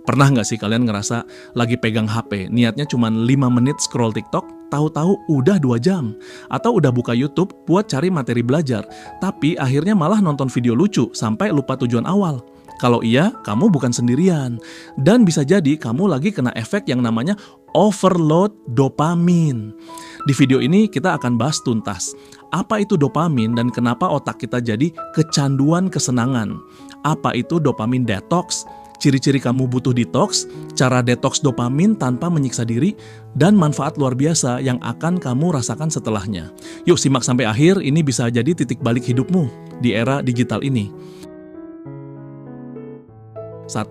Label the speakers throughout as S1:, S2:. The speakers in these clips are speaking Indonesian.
S1: Pernah nggak sih kalian ngerasa lagi pegang HP, niatnya cuma 5 menit scroll TikTok, tahu-tahu udah 2 jam? Atau udah buka YouTube buat cari materi belajar, tapi akhirnya malah nonton video lucu sampai lupa tujuan awal? Kalau iya, kamu bukan sendirian. Dan bisa jadi kamu lagi kena efek yang namanya overload dopamin. Di video ini kita akan bahas tuntas. Apa itu dopamin dan kenapa otak kita jadi kecanduan kesenangan? Apa itu dopamin detox? Ciri-ciri kamu butuh detox, cara detox dopamin tanpa menyiksa diri, dan manfaat luar biasa yang akan kamu rasakan setelahnya. Yuk simak sampai akhir, ini bisa jadi titik balik hidupmu di era digital ini. 1.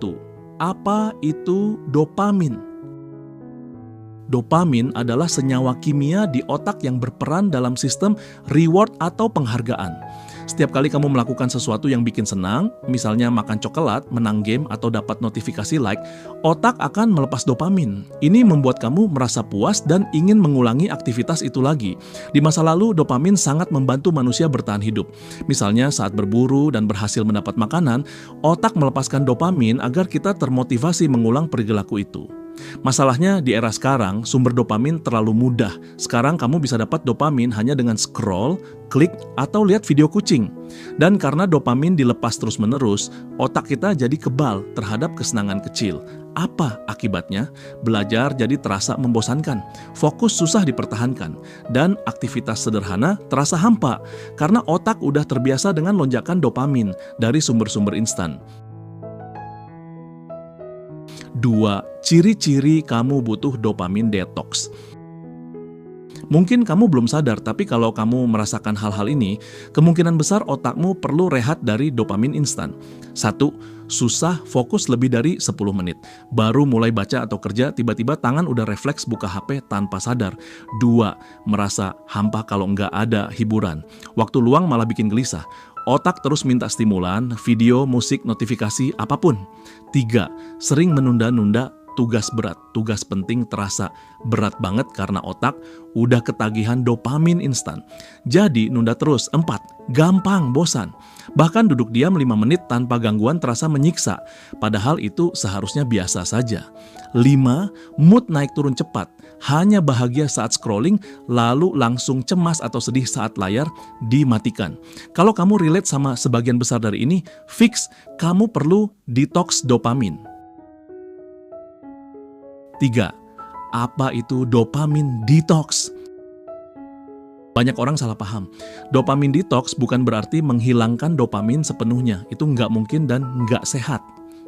S1: Apa itu dopamin? Dopamin adalah senyawa kimia di otak yang berperan dalam sistem reward atau penghargaan. Setiap kali kamu melakukan sesuatu yang bikin senang, misalnya makan coklat, menang game, atau dapat notifikasi like, otak akan melepas dopamin. Ini membuat kamu merasa puas dan ingin mengulangi aktivitas itu lagi. Di masa lalu, dopamin sangat membantu manusia bertahan hidup. Misalnya saat berburu dan berhasil mendapat makanan, otak melepaskan dopamin agar kita termotivasi mengulang perilaku itu. Masalahnya di era sekarang, sumber dopamin terlalu mudah. Sekarang kamu bisa dapat dopamin hanya dengan scroll, klik, atau lihat video kucing. Dan karena dopamin dilepas terus-menerus, otak kita jadi kebal terhadap kesenangan kecil. Apa akibatnya? Belajar jadi terasa membosankan, fokus susah dipertahankan, dan aktivitas sederhana terasa hampa karena otak udah terbiasa dengan lonjakan dopamin dari sumber-sumber instan. 2. Ciri-ciri kamu butuh dopamin detox. Mungkin kamu belum sadar, tapi kalau kamu merasakan hal-hal ini, kemungkinan besar otakmu perlu rehat dari dopamin instan. 1. Susah fokus lebih dari 10 menit. Baru mulai baca atau kerja, tiba-tiba tangan udah refleks buka HP tanpa sadar. 2. Merasa hampa kalau nggak ada hiburan. Waktu luang malah bikin gelisah. Otak terus minta stimulan, video, musik, notifikasi, apapun. 3. Sering menunda-nunda tugas berat. Tugas penting terasa berat banget karena otak udah ketagihan dopamin instan. Jadi nunda terus. 4. Gampang bosan. Bahkan duduk diam 5 menit tanpa gangguan terasa menyiksa. Padahal itu seharusnya biasa saja. 5. Mood naik turun cepat. Hanya bahagia saat scrolling, lalu langsung cemas atau sedih saat layar dimatikan. Kalau kamu relate sama sebagian besar dari ini, fix, kamu perlu detox dopamin. 3. Apa itu dopamin detox? Banyak orang salah paham. Dopamin detox bukan berarti menghilangkan dopamin sepenuhnya. Itu nggak mungkin dan nggak sehat.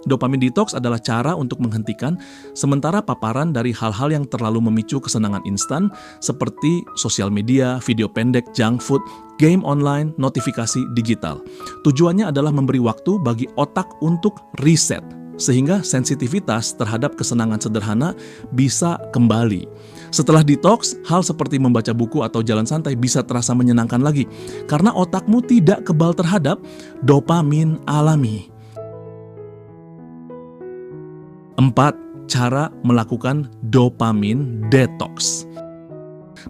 S1: Dopamin detox adalah cara untuk menghentikan sementara paparan dari hal-hal yang terlalu memicu kesenangan instan seperti sosial media, video pendek, junk food, game online, notifikasi digital. Tujuannya adalah memberi waktu bagi otak untuk reset, sehingga sensitivitas terhadap kesenangan sederhana bisa kembali. Setelah detox, hal seperti membaca buku atau jalan santai bisa terasa menyenangkan lagi, karena otakmu tidak kebal terhadap dopamin alami. 4. Cara melakukan dopamin detox.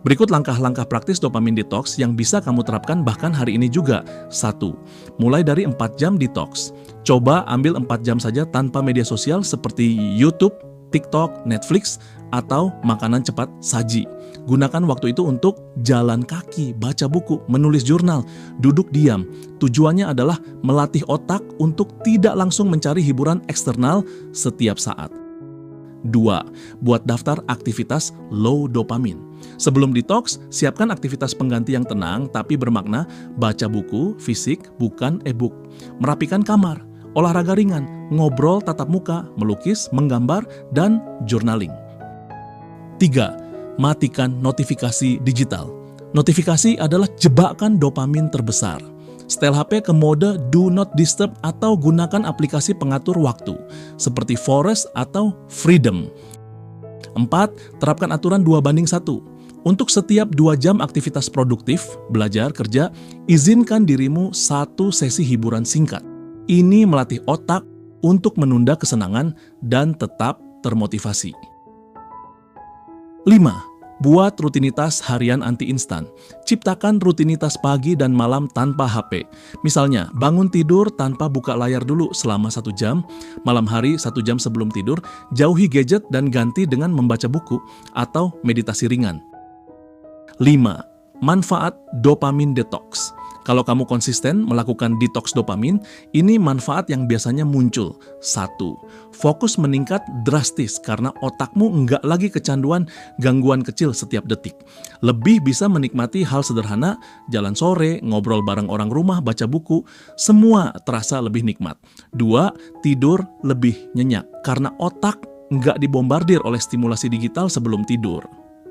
S1: Berikut langkah-langkah praktis dopamin detox yang bisa kamu terapkan bahkan hari ini juga. 1. Mulai dari 4 jam detox. Coba ambil 4 jam saja tanpa media sosial seperti YouTube, TikTok, Netflix, atau makanan cepat saji. Gunakan waktu itu untuk jalan kaki, baca buku, menulis jurnal, duduk diam. Tujuannya adalah melatih otak untuk tidak langsung mencari hiburan eksternal setiap saat. 2. Buat daftar aktivitas low dopamin. Sebelum detox, siapkan aktivitas pengganti yang tenang tapi bermakna, baca buku, fisik, bukan e-book. Merapikan kamar, olahraga ringan, ngobrol tatap muka, melukis, menggambar, dan journaling. 3. Matikan notifikasi digital. Notifikasi adalah jebakan dopamin terbesar. Setel HP ke mode Do Not Disturb atau gunakan aplikasi pengatur waktu, seperti Forest atau Freedom. 4. Terapkan aturan 2:1. Untuk setiap 2 jam aktivitas produktif, belajar, kerja, izinkan dirimu 1 sesi hiburan singkat. Ini melatih otak untuk menunda kesenangan dan tetap termotivasi. 5. Buat rutinitas harian anti instan. Ciptakan rutinitas pagi dan malam tanpa HP. Misalnya, bangun tidur tanpa buka layar dulu selama 1 jam, malam hari 1 jam sebelum tidur, jauhi gadget dan ganti dengan membaca buku atau meditasi ringan. 5. Manfaat dopamin detox. Kalau kamu konsisten melakukan detox dopamin, ini manfaat yang biasanya muncul. 1. Fokus meningkat drastis karena otakmu nggak lagi kecanduan gangguan kecil setiap detik. Lebih bisa menikmati hal sederhana, jalan sore, ngobrol bareng orang rumah, baca buku, semua terasa lebih nikmat. 2. Tidur lebih nyenyak karena otak nggak dibombardir oleh stimulasi digital sebelum tidur.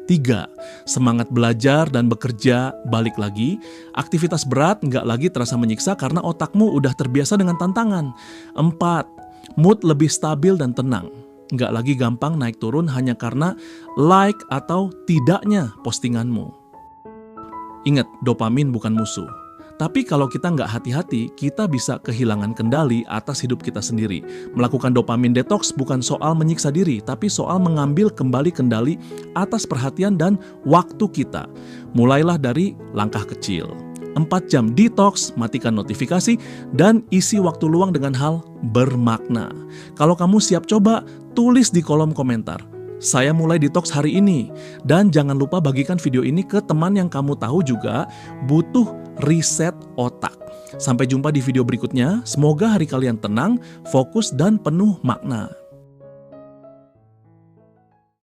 S1: 3. Semangat belajar dan bekerja balik lagi. Aktivitas berat nggak lagi terasa menyiksa karena otakmu udah terbiasa dengan tantangan. 4. Mood lebih stabil dan tenang. Nggak lagi gampang naik turun hanya karena like atau tidaknya postinganmu. Ingat, dopamin bukan musuh. Tapi kalau kita nggak hati-hati, kita bisa kehilangan kendali atas hidup kita sendiri. Melakukan dopamin detox bukan soal menyiksa diri, tapi soal mengambil kembali kendali atas perhatian dan waktu kita. Mulailah dari langkah kecil. 4 jam detox, matikan notifikasi, dan isi waktu luang dengan hal bermakna. Kalau kamu siap coba, tulis di kolom komentar. Saya mulai detox hari ini. Dan jangan lupa bagikan video ini ke teman yang kamu tahu juga butuh reset otak. Sampai jumpa di video berikutnya. Semoga hari kalian tenang, fokus, dan penuh makna.